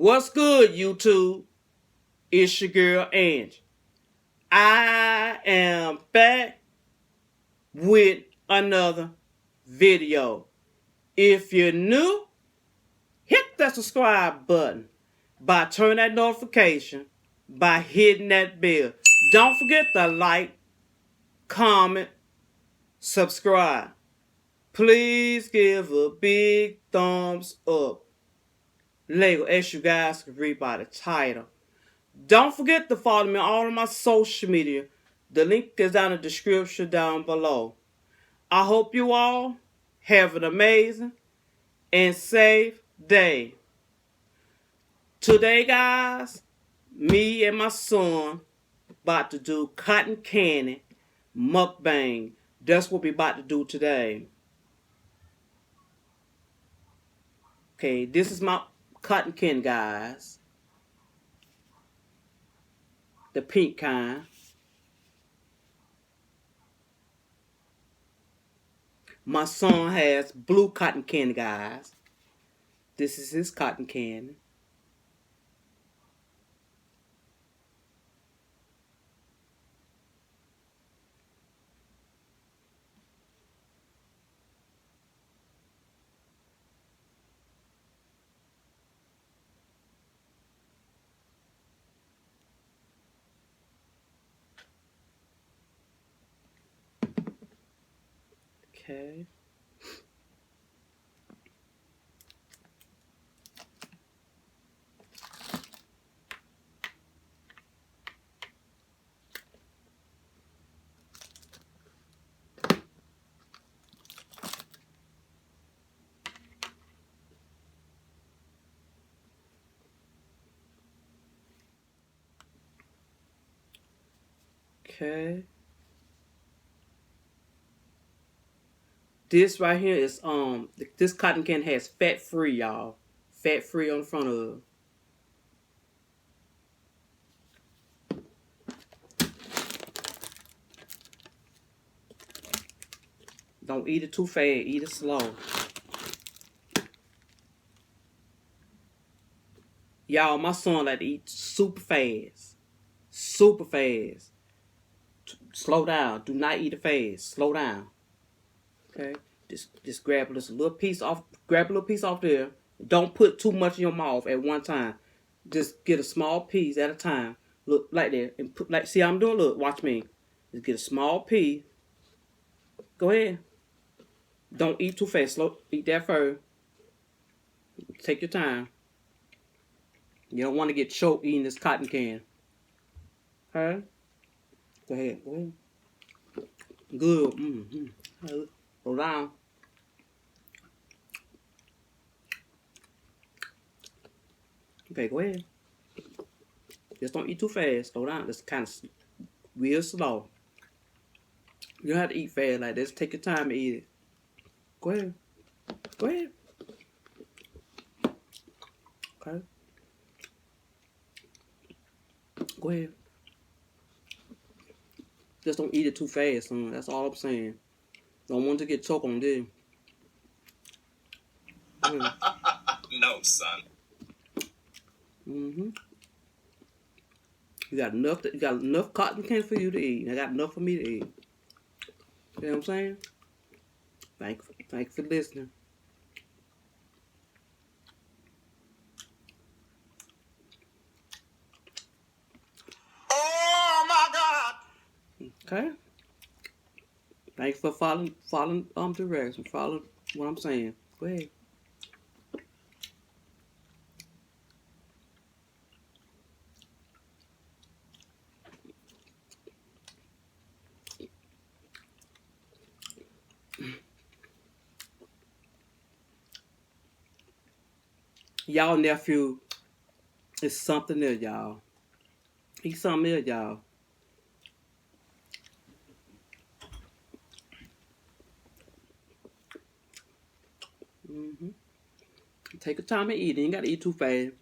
What's good, YouTube? It's your girl Angie. I am back with another video. If you're new, hit that subscribe button by turning that notification, by hitting that bell. Don't forget to like, comment, subscribe. Please give a big thumbs up. Later, as you guys can read by the title. Don't forget to follow me on all of my social media. The link is down in the description down below. I hope you all have an amazing and safe day. Today, guys, me and my son about to do cotton candy mukbang. That's what we about to do today. Okay, this is my cotton candy, guys. The pink kind. My son has blue cotton candy, guys. This is his cotton candy. Okay. Okay. This right here is this cotton candy has fat free, y'all. Fat free on the front of it. Don't eat it too fast, eat it slow. Y'all, my son like to eat super fast. Super fast. Slow down. Do not eat it fast. Slow down. Okay? Just grab a little piece off. Grab a little piece off there. Don't put too much in your mouth at one time. Just get a small piece at a time. Look like that. And put like see how I'm doing? Look, watch me. Just get a small piece. Go ahead. Don't eat too fast. Slow. Eat that first. Take your time. You don't want to get choked eating this cotton can. Okay? Go ahead. Go ahead. Good. Mm-hmm. Slow down. Okay, go ahead. Just don't eat too fast. Slow down. Just kind of real slow. You don't have to eat fast like this. Take your time to eat it. Go ahead. Go ahead. Okay. Go ahead. Just don't eat it too fast, son. That's all I'm saying. Don't want to get choked on this. No, son. You got enough. You got enough cotton candy for you to eat. I got enough for me to eat. You know what I'm saying? Thank you for listening. Oh my God! Okay. Thanks for following directions. Follow what I'm saying. Go ahead. Y'all nephew is something else, y'all. He's something else, y'all. Take your time and eat. You ain't gotta eat too fast.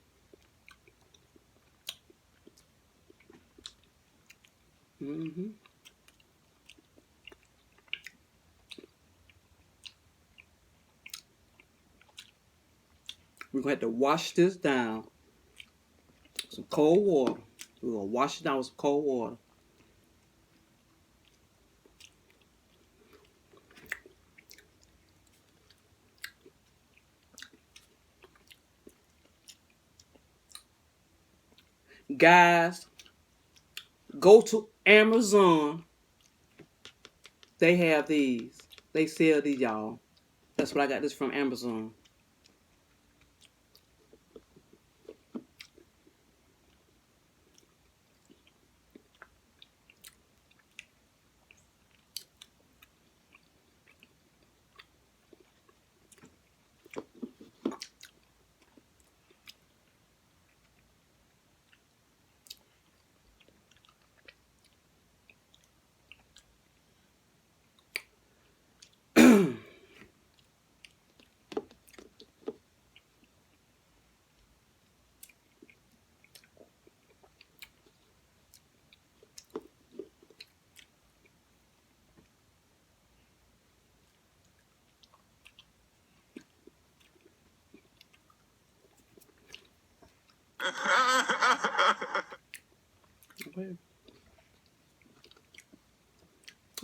We're gonna have to wash this down Some cold water. We're gonna wash it down with some cold water. Guys, go to Amazon. They have these. They sell these, y'all. That's what I got this from Amazon.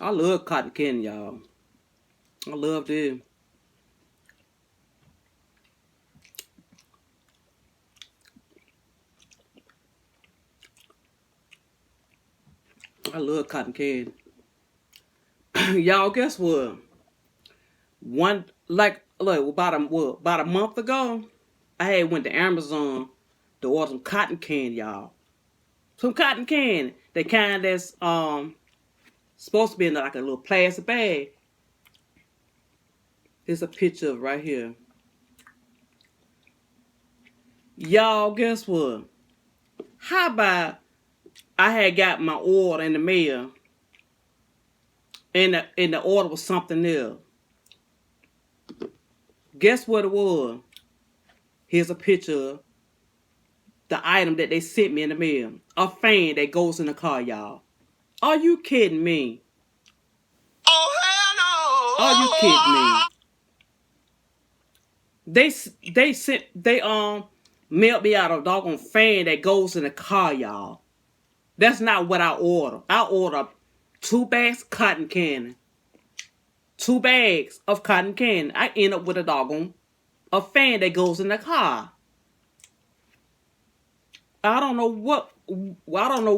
I love cotton candy, y'all. I love this. I love cotton candy. Y'all, guess what? About a month ago, I had went to Amazon to order some cotton candy, y'all. Some cotton candy. The kind that's supposed to be in like a little plastic bag. There's a picture of it right here. Y'all, guess what? How about I had got my order in the mail, and the order was something else. Guess what it was? Here's a picture of the item that they sent me in the mail. A fan that goes in the car, y'all. Are you kidding me? Oh, hell no! Are you kidding me? They mailed me out a doggone fan that goes in the car, y'all. That's not what I ordered. I ordered 2 bags of cotton candy. 2 bags of cotton candy. I end up with a fan that goes in the car. I don't know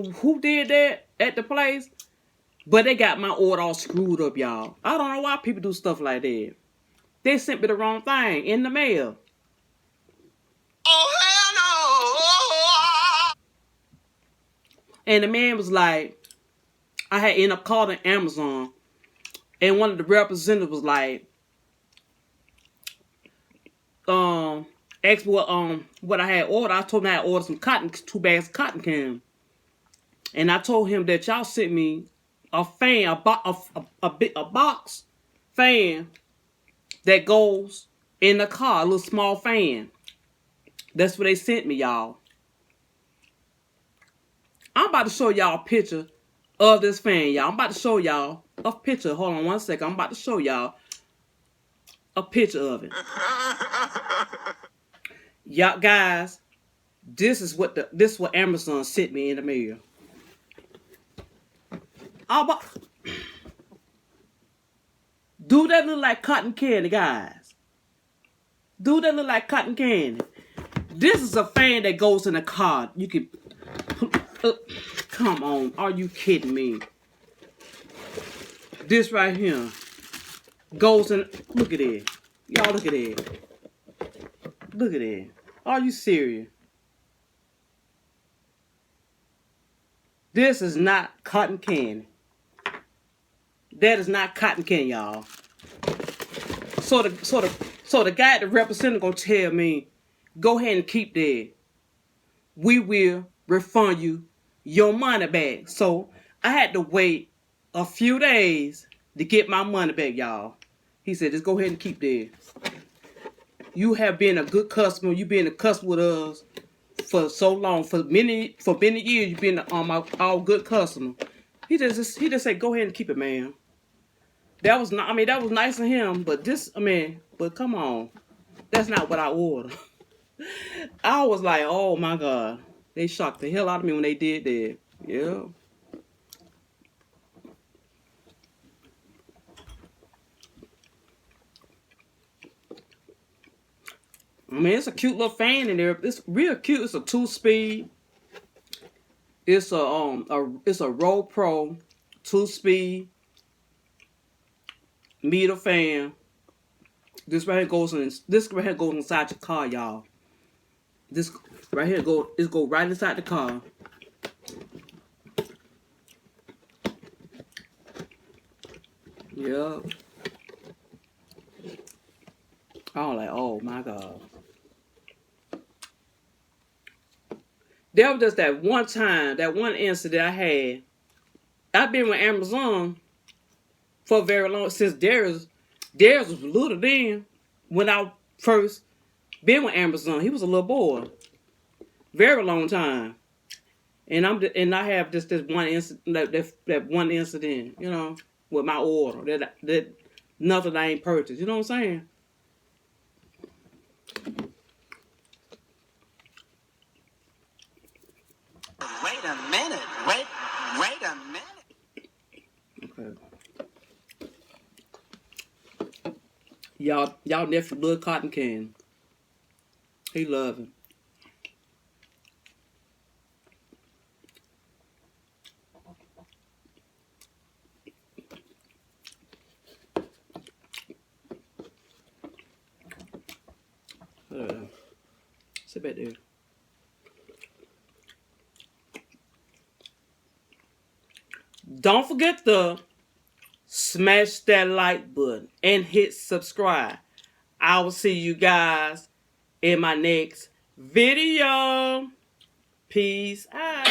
who did that at the place, but they got my order all screwed up, y'all. I don't know why people do stuff like that. They sent me the wrong thing in the mail. Oh, hell no! And the man was like, I had ended up calling Amazon, and one of the representatives was like, asked what I had ordered. I told him I had ordered some 2 bags of cotton candy. And I told him that y'all sent me a fan, a box fan that goes in the car, a little small fan. That's what they sent me, y'all. I'm about to show y'all a picture of this fan, y'all. I'm about to show y'all a picture. Hold on 1 second. I'm about to show y'all a picture of it. Y'all guys, this is what Amazon sent me in the mail. Do that look like cotton candy, guys? Do that look like cotton candy? This is a fan that goes in a car. You can come on, are you kidding me? This right here goes in. Look at it, y'all. Look at it. Look at it. Are you serious? This is not cotton candy. That is not cotton candy, y'all. So the guy at the representative gonna tell me, go ahead and keep that. We will refund you your money back. So I had to wait a few days to get my money back, y'all. He said, just go ahead and keep that. You have been a good customer. You've been a customer with us for so long, for many years. You've been our good customer. He just said, go ahead and keep it, man. That was not. I mean, that was nice of him, but but come on, that's not what I ordered. I was like, oh my God, They shocked the hell out of me when they did that. Yeah. I mean, it's a cute little fan in there. It's real cute. It's a 2-speed. It's a Roll Pro 2-speed meter fan. This right here goes inside your car, y'all. This right here go right inside the car. Yeah. I'm like, oh my God. There was just that one time, that one incident I had. I've been with Amazon for very long, since Darius was little then. When I first been with Amazon, he was a little boy. Very long time. And I have just this one incident, that one incident, you know, with my order that nothing I ain't purchased. You know what I'm saying? Wait a minute. Wait a minute. Okay. Y'all nephew love cotton candy. He love it. Sit back there. Don't forget to smash that like button and hit subscribe. I will see you guys in my next video. Peace out.